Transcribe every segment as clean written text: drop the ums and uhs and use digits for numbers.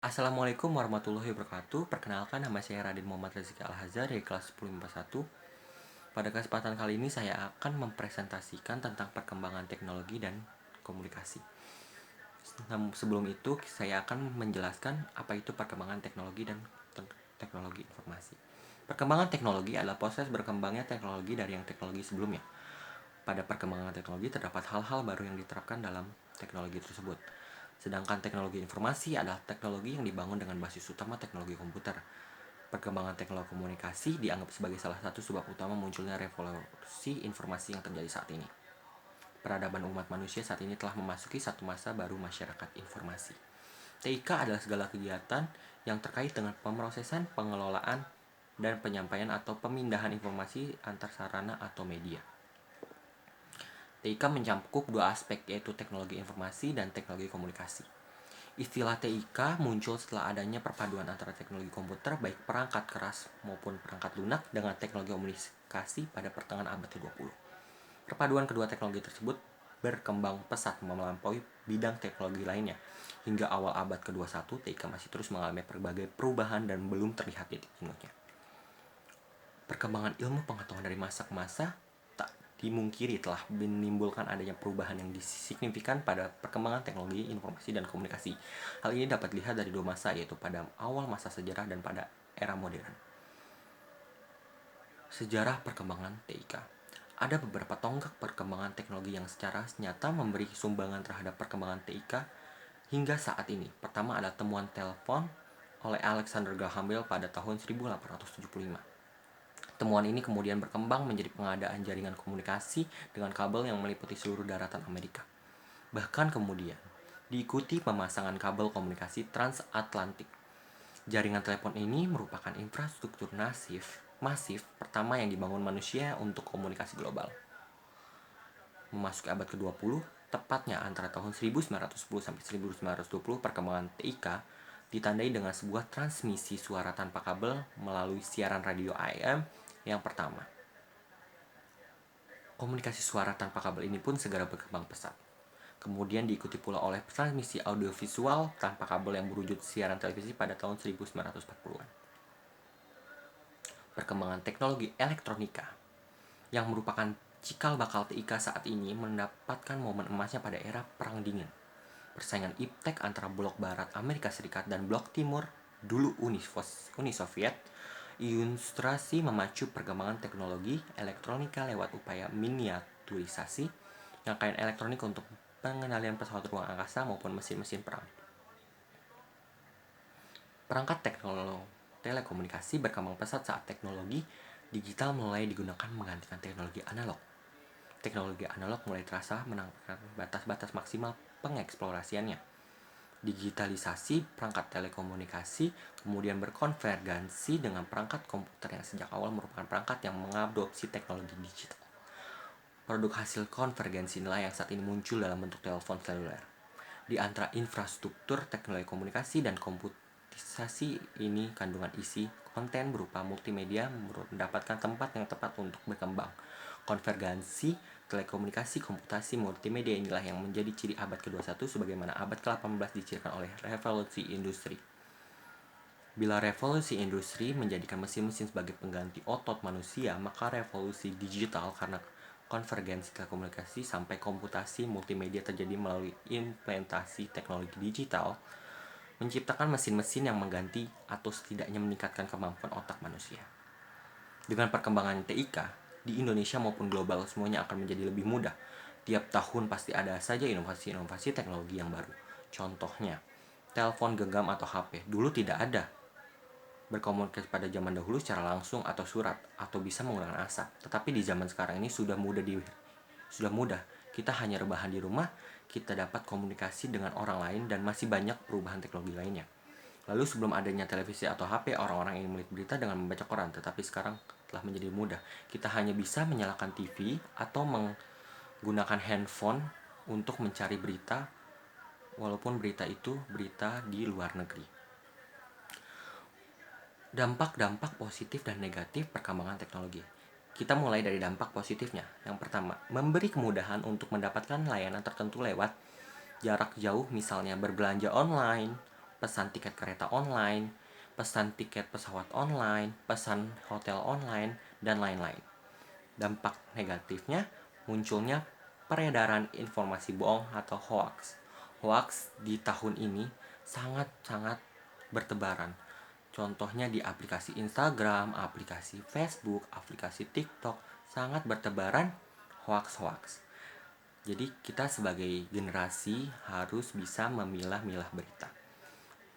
Assalamualaikum warahmatullahi wabarakatuh. Perkenalkan, nama saya Radin Muhammad Rezeki Al-Hazar dari kelas 10 1. Pada kesempatan kali ini saya akan mempresentasikan tentang perkembangan teknologi dan komunikasi. Namun sebelum itu saya akan menjelaskan apa itu perkembangan teknologi dan teknologi informasi. Perkembangan teknologi adalah proses berkembangnya teknologi dari yang teknologi sebelumnya. Pada perkembangan teknologi terdapat hal-hal baru yang diterapkan dalam teknologi tersebut. Sedangkan teknologi informasi adalah teknologi yang dibangun dengan basis utama teknologi komputer. Perkembangan teknologi komunikasi dianggap sebagai salah satu sebab utama munculnya revolusi informasi yang terjadi saat ini. Peradaban umat manusia saat ini telah memasuki satu masa baru masyarakat informasi. TIK adalah segala kegiatan yang terkait dengan pemrosesan, pengelolaan, dan penyampaian atau pemindahan informasi antar sarana atau media. TIK mencakup dua aspek, yaitu teknologi informasi dan teknologi komunikasi. Istilah TIK muncul setelah adanya perpaduan antara teknologi komputer, baik perangkat keras maupun perangkat lunak, dengan teknologi komunikasi pada pertengahan abad ke-20. Perpaduan kedua teknologi tersebut berkembang pesat melampaui bidang teknologi lainnya. Hingga awal abad ke-21, TIK masih terus mengalami berbagai perubahan dan belum terlihat titik jenuhnya. Perkembangan ilmu pengetahuan dari masa ke masa dimungkiri telah menimbulkan adanya perubahan yang signifikan pada perkembangan teknologi informasi dan komunikasi. Hal ini dapat dilihat dari dua masa, yaitu pada awal masa sejarah dan pada era modern. Sejarah perkembangan TIK. Ada beberapa tonggak perkembangan teknologi yang secara nyata memberi sumbangan terhadap perkembangan TIK hingga saat ini. Pertama adalah temuan telepon oleh Alexander Graham Bell pada tahun 1875. Temuan ini kemudian berkembang menjadi pengadaan jaringan komunikasi dengan kabel yang meliputi seluruh daratan Amerika. Bahkan kemudian diikuti pemasangan kabel komunikasi transatlantik. Jaringan telepon ini merupakan infrastruktur masif pertama yang dibangun manusia untuk komunikasi global. Memasuki abad ke-20, tepatnya antara tahun 1910 sampai 1920, perkembangan TIK ditandai dengan sebuah transmisi suara tanpa kabel melalui siaran radio AM yang pertama. Komunikasi suara tanpa kabel ini pun segera berkembang pesat. Kemudian diikuti pula oleh transmisi audiovisual tanpa kabel yang berwujud siaran televisi pada tahun 1940-an. Perkembangan teknologi elektronika yang merupakan cikal bakal TIK saat ini mendapatkan momen emasnya pada era Perang Dingin. Persaingan iptek antara blok barat Amerika Serikat dan blok timur, dulu Uni Soviet, ilustrasi memacu perkembangan teknologi elektronika lewat upaya miniaturisasi rangkaian elektronik untuk pengendalian pesawat ruang angkasa maupun mesin-mesin perang. Perangkat telekomunikasi berkembang pesat saat teknologi digital mulai digunakan menggantikan teknologi analog. Teknologi analog mulai terasa menampilkan batas-batas maksimal pengeksplorasiannya. Digitalisasi perangkat telekomunikasi kemudian berkonvergensi dengan perangkat komputer yang sejak awal merupakan perangkat yang mengadopsi teknologi digital. Produk hasil konvergensi inilah yang saat ini muncul dalam bentuk telepon seluler. Di antara infrastruktur teknologi komunikasi dan komputisasi ini, kandungan isi konten berupa multimedia mendapatkan tempat yang tepat untuk berkembang. Konvergensi telekomunikasi, komputasi, multimedia inilah yang menjadi ciri abad ke-21 sebagaimana abad ke-18 dicirikan oleh revolusi industri. Bila revolusi industri menjadikan mesin-mesin sebagai pengganti otot manusia, maka revolusi digital karena konvergensi telekomunikasi sampai komputasi multimedia terjadi melalui implementasi teknologi digital, menciptakan mesin-mesin yang mengganti atau setidaknya meningkatkan kemampuan otak manusia. Dengan perkembangan TIK, di Indonesia maupun global semuanya akan menjadi lebih mudah. Tiap tahun pasti ada saja inovasi-inovasi teknologi yang baru. Contohnya, telepon genggam atau HP. Dulu tidak ada. Berkomunikasi pada zaman dahulu secara langsung atau surat atau bisa menggunakan asap. Tetapi di zaman sekarang ini sudah mudah. Kita hanya rebahan di rumah, kita dapat komunikasi dengan orang lain dan masih banyak perubahan teknologi lainnya. Lalu sebelum adanya televisi atau HP, orang-orang ingin melihat berita dengan membaca koran, tetapi sekarang telah menjadi mudah. Kita hanya bisa menyalakan TV atau menggunakan handphone untuk mencari berita, walaupun berita itu berita di luar negeri. Dampak-dampak positif dan negatif perkembangan teknologi. Kita mulai dari dampak positifnya. Yang pertama, memberi kemudahan untuk mendapatkan layanan tertentu lewat jarak jauh, misalnya berbelanja online, pesan tiket kereta online, pesan tiket pesawat online, pesan hotel online, dan lain-lain. Dampak negatifnya munculnya peredaran informasi bohong atau hoax. Hoax di tahun ini sangat-sangat bertebaran. Contohnya di aplikasi Instagram, aplikasi Facebook, aplikasi TikTok, sangat bertebaran hoax-hoax. Jadi kita sebagai generasi harus bisa memilah-milah berita.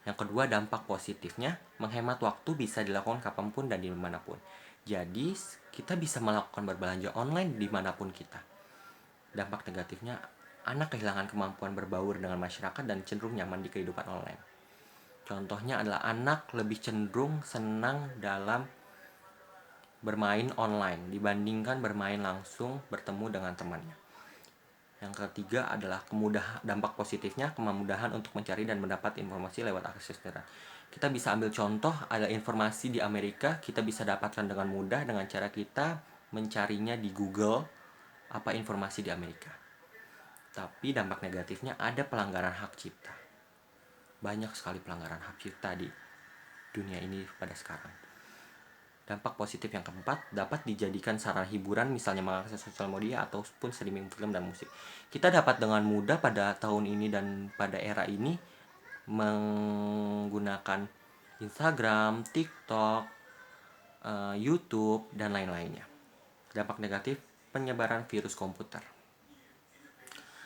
Yang kedua, dampak positifnya, menghemat waktu bisa dilakukan kapanpun dan dimanapun. Jadi kita bisa melakukan berbelanja online dimanapun kita. Dampak negatifnya, anak kehilangan kemampuan berbaur dengan masyarakat dan cenderung nyaman di kehidupan online. Contohnya adalah anak lebih cenderung senang dalam bermain online dibandingkan bermain langsung bertemu dengan temannya. Yang ketiga adalah dampak positifnya, kemudahan untuk mencari dan mendapat informasi lewat akses internet. Kita bisa ambil contoh, ada informasi di Amerika, kita bisa dapatkan dengan mudah dengan cara kita mencarinya di Google, apa informasi di Amerika. Tapi dampak negatifnya ada pelanggaran hak cipta. Banyak sekali pelanggaran hak cipta di dunia ini pada sekarang. Dampak positif yang keempat, dapat dijadikan sarana hiburan, misalnya mengakses sosial media ataupun streaming film dan musik. Kita dapat dengan mudah pada tahun ini dan pada era ini menggunakan Instagram, TikTok, YouTube, dan lain-lainnya. Dampak negatif, penyebaran virus komputer.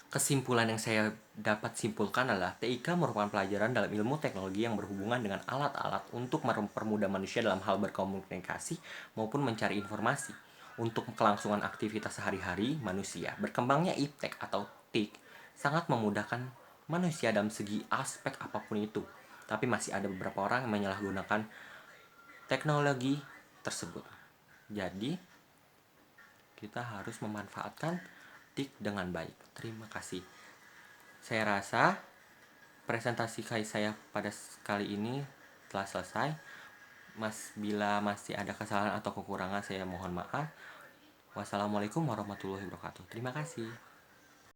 Kesimpulan yang saya dapat simpulkan adalah TIK merupakan pelajaran dalam ilmu teknologi yang berhubungan dengan alat-alat untuk mempermudah manusia dalam hal berkomunikasi maupun mencari informasi. Untuk kelangsungan aktivitas sehari-hari manusia, berkembangnya iptek atau TIK sangat memudahkan manusia dalam segi aspek apapun itu. Tapi masih ada beberapa orang yang menyalahgunakan teknologi tersebut. Jadi, kita harus memanfaatkan TIK dengan baik. Terima kasih. Saya rasa presentasi saya pada kali ini telah selesai. Bila masih ada kesalahan atau kekurangan, saya mohon maaf. Wassalamualaikum warahmatullahi wabarakatuh. Terima kasih.